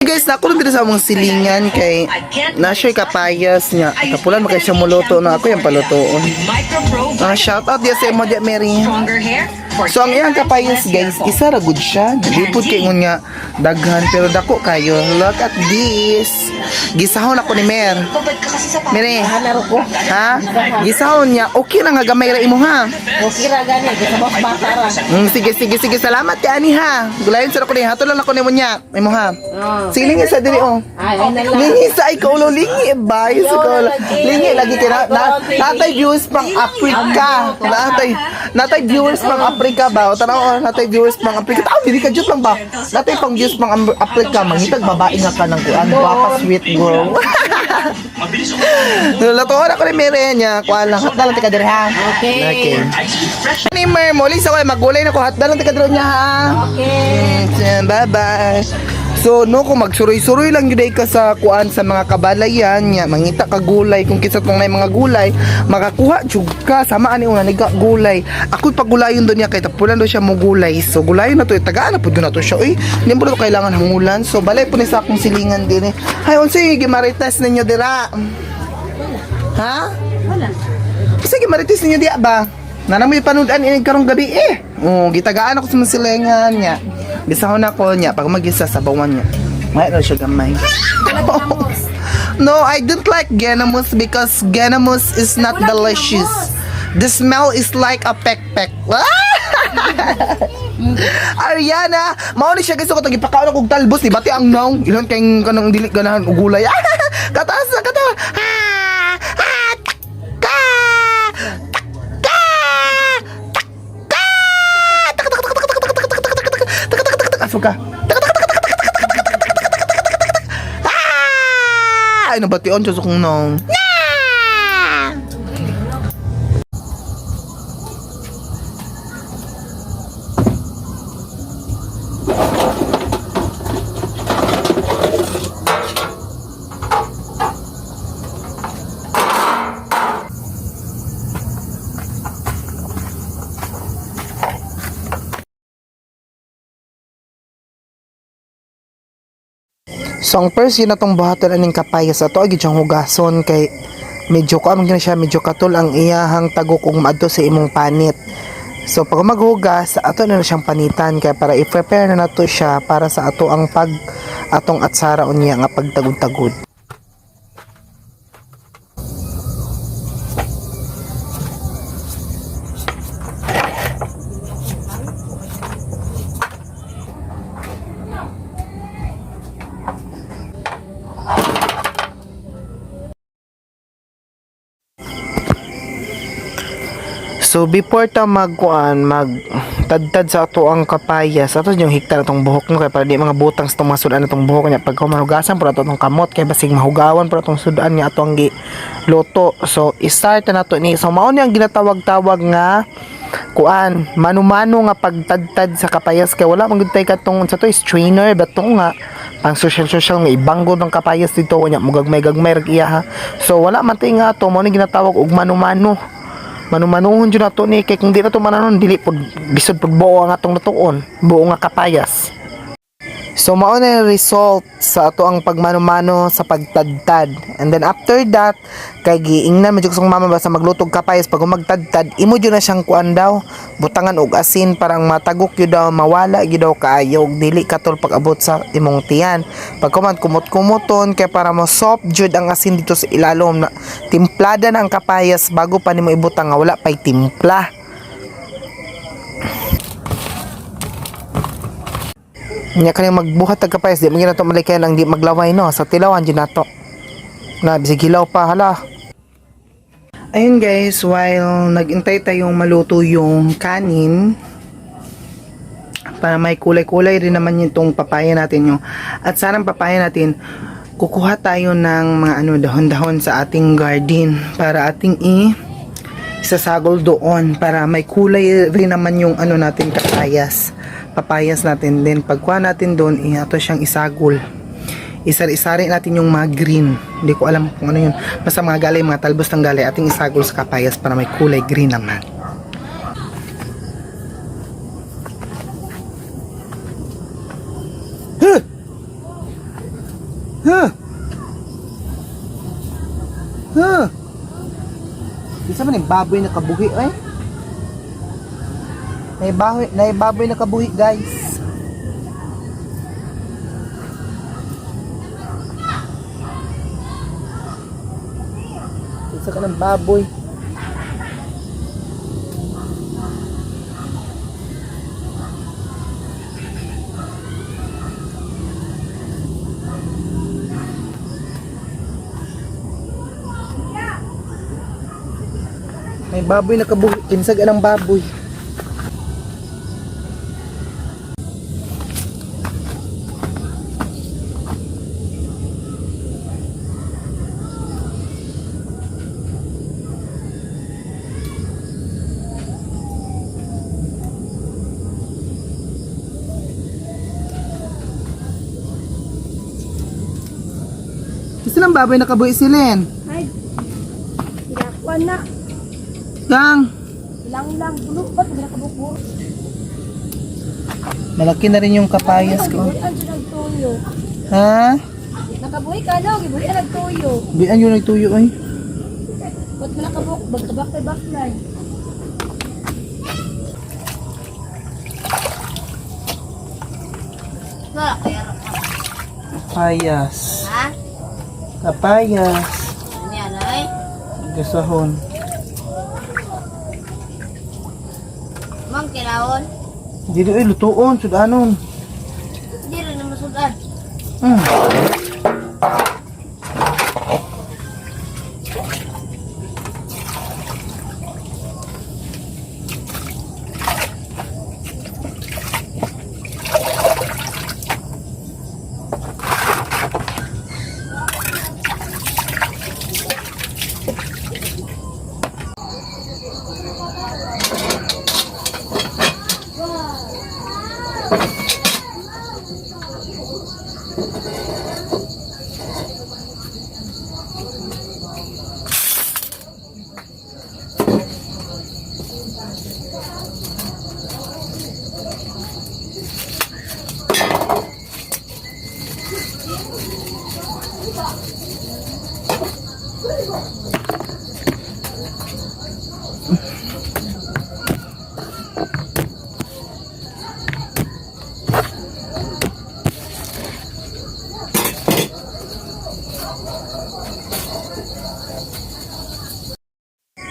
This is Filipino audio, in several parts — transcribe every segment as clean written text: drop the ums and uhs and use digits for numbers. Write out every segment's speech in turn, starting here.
guys, nakulong din sa mga silingan kay nasyo'y kapayas niya. Kapulan makaya siya muluto na ako yung palutoon. Shout out dia sa imo dia Mary. So ang iyang kapayas guys, isa ra good siya. Lipod kay ngon nga daghan pero dako kayo. Look at this. Gisahon ako ni Mer. Mary, Hanaro ko. ha? Gisahon niya. Okay na nga gamay ra imo ha. Okay ra gani, gusto mo bata ra. Sige. Salamat ka ani ha. Gulayon sa ako ni hatol lang ako nimo niya. Imo ha. Sige lingi sa diri oh. Ay na lang. Lingi sa ikaw ulo lingi ba? Lingi lagi kina natay viewers pang Africa. Natay viewers pang Africa ba? O tanaw natay viewers pang Africa. Taw dili ka jud lang ba? Natay pang viewers pang Africa mangitag babae nga ka nang kuan. Baka sweet girl. Latoon ako ni Mary niya. Kuan lang hatdalan ti ka diri ha. Okay. Ni Mer muli sa magulay na ko hatdalan ti ka diri niya ha. Okay. Bye-bye. So no kung magsuroy-suroy lang gyud ka sa kuan sa mga kabalayan nya mangita ka gulay kung kinsa tong nay mga gulay makakuha jud ka sama ani una niga gulay ako pagulayon do niya kay tapulan do siya mo gulay so gulayon na to tagaan na pud na to siya oy nimbo to kailangan hangulan so balay po ni sa akong silingan din hay unsay gimarites ninyo dira ha wala sige marites ninyo diya ba nanamoy panudan ini karong gabi gitagaan ako sa mga silingan nya bisahon ako niya pag magisa sa bawan niya. May na siya gamay. No, I don't like ganamus because ganamus is not delicious. The smell is like a pek-pek. Ariana, mao ni siya gusto ko tagipakaon og talbos ni bati ang naong ilon kay kanang dili ganahan og gulay. Kataas na kata. Asuka. Ay, nabation siya sa kong nong. So ang first yun na tong buhaton aning kapayas ato agi siyang hugason kay medyo ko amang siya medyo katul ang iyahang tagok ug maadto sa imong panit. So pag maghugas ato na siyang panitan kay para i-prepare na nato siya para sa ato ang atong atsara unya nga pagtagod-tagod. So before ta magtadtad sa ato ang kapayas, ato yung hikta na tong buhok mo kay para di mga butang sa itong masudan na tong buhok niya. Pag mahugasan po ato tong kamot kay basig mahugawan po atong sudan niya ato ang luto. So start na nato ni. So mao ni ang ginatawag-tawag nga kuan mano-mano nga pagtadtad sa kapayas kay wala man gud tay katong sa to strainer bato nga pang social nga ibanggo ng kapayas dito nya mugagmay-gagmay rag iya ha. So wala man tay nga to mao ni ginatawag og mano-mano. Manumanuhon dyan na to ni kay kung di na to mananon dili pod bisod pod buo ang atong natuon buo nga kapayas. So mao na yung result sa ato ang pagmano-mano sa pagtadtad. And then after that kay giingnan medyo sa mama ba sa maglutog kapayas pag magtadtad imo jud na siyang kuan daw butangan og asin parang matagok gyud daw mawala gyud daw kaayo og dili katol pag abot sa imong tiyan. Pag kumot-kumoton kay para mo soft jud ang asin dito sa ilalom na timplada na ang kapayas bago pa nimo ibutang nga wala pay timpla. Nya kani magbuhat tag kapayas di man gina to malikayan ang di maglaway no sa tilawan jud nato. Na bisig hilaw pa hala. Ayun guys, while nagintay tayong maluto yung kanin para may kulay-kulay rin naman yung papaya natin yung at sarang papaya natin kukuha tayo ng mga dahon-dahon sa ating garden para ating isasagol doon para may kulay rin naman yung natin papayas natin. Then pagkuha natin doon ato siyang isagol, isari-isari natin yung mga green, hindi ko alam kung ano yun, basta mga galay, mga talbos ng galay ating isagol sa kapayas para may kulay green naman. Huh? Huh? Isa man yung baboy na kabuhi, ay? Baboy na kabuhi, guys. Isa ka ng baboy. May baboy na kabuhi. Kinsag ng baboy. Isa ng baboy na kabuhi si Len. Ay, ilakuan na. Yang. Ilang lang. Pulo, ba't ginakabukbuk? Malaki na rin yung kapayas ko. Gibuhian siya nagtuyo. Ha? Nakabuhi ka, no? Gibuhian nagtuyo. Bian yung nagtuyo ay. Ba't mo nakabuk? Bagtabak kay baklay. Kapayas. Ha? Kapayas. Ano yan, ay? Gasahon. Mang kinawon. Dito ay lutuon. Sudanon. Hindi rin na masudan. Hmm.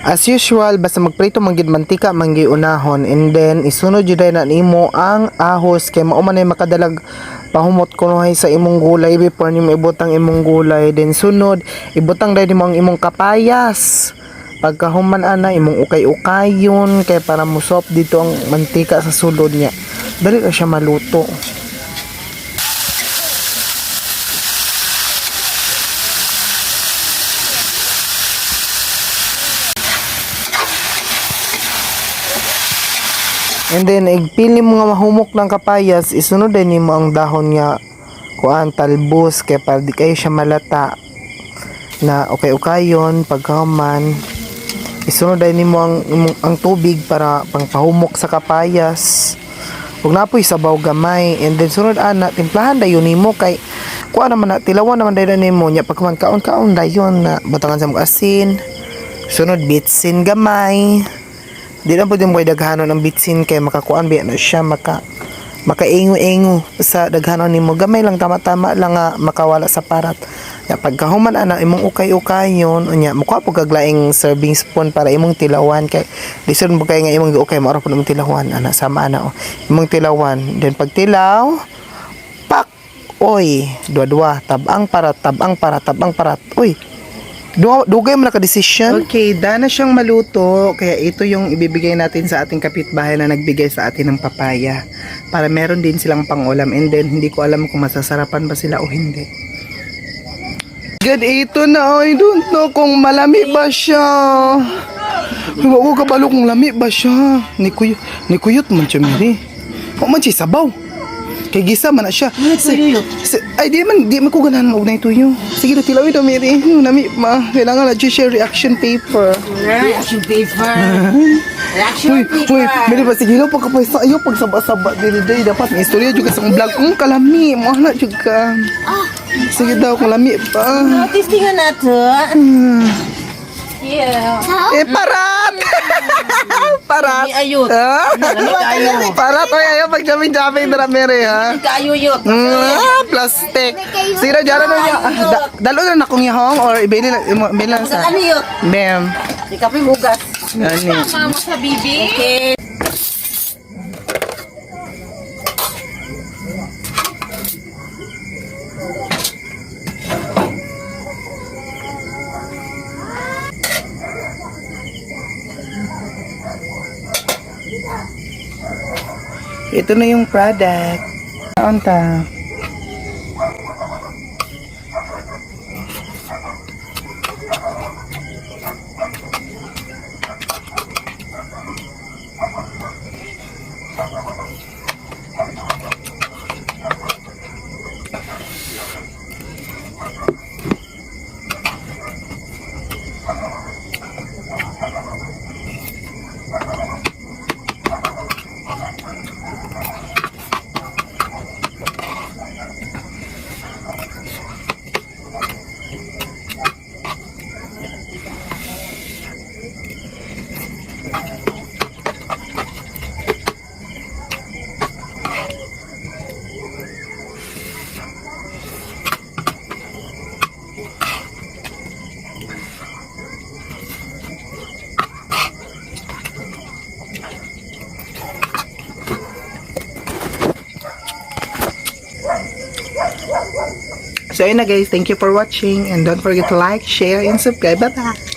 As usual, basta magprito manggid mantika manggi unahon, and then isunod jud na nimo ang ahos kay mao man ay makadalag pahumot kunohay sa imong gulay before nimo ibutang imong gulay. Then sunod ibutang dai nimo ang imong kapayas. Pagkahuman ana imong ukay-ukayon kay para musop dito ang mantika sa sulod niya. Dali ra siya maluto. And then igpili mo nga mahumok ng kapayas, isunod din nimo ang dahon nga kuan talbos kay para di kayo siya malata na okay-ukayon pagkahuman. Isunod din nimo ang tubig para pangpahumok sa kapayas. Ug napoy sabaw gamay, and then sunod ana timplahan dayon nimo kay kuan naman na tilawan naman dayon nimo nya pagkaman kaon-kaon dayon na batangan sa mga asin. Sunod bitsin gamay. Di na pwede mo daghanon ang bitsin kay makakuan biya na siya makaingo-ingo sa daghanon nimo. Gamay lang tama-tama lang nga makawala sa parat. Ya pagkahuman ana imong ukay-ukayon unya mukha po kaglaing serving spoon para imong tilawan kay listen mo kay nga imong giukay mo ra po imong tilawan ana sama ana imong tilawan. Then pagtilaw pak oy dua-dua tabang parat oy dugay mo naka-decision. Okay, dana siyang maluto. Kaya ito yung ibibigay natin sa ating kapitbahay na nagbigay sa atin ng papaya. Para meron din silang pangulam. And then, hindi ko alam kung masasarapan ba sila o hindi. God, ito na. I don't know kung malami ba siya. Huwag ko kabalo kung lami ba siya. Nikuyot man siya, Mary. Huwag man siya sabaw. Kay gisa man na siya. Ay di man ko ganahan og na tuyo. Sige na tilawin do Mary. Nami ma. Kailangan na share reaction paper. Reaction paper. Reaction paper. Uy, Mary ba sige lo pagkapaysa ayo pagsaba-saba dili dapat may istorya juga sa akong vlog. Kalami mo na juga. Sige daw, kung lami pa. Testingan nato. Yeah. Parat! Parat! Ayot. Ha? Kayo. Parat, oy, ayaw pag jamming-jamming na mere, ha? Kaayuyot. Plastic. Sige, dyan na niya. Dalo na akong yahong or ibili lang sa... Ano yun? Bam. Ikaw yung hugas. Gani. Mama sa bibi. Okay. Ito na yung product. Anta. So ayun na guys, thank you for watching and don't forget to like, share, and subscribe. Bye-bye!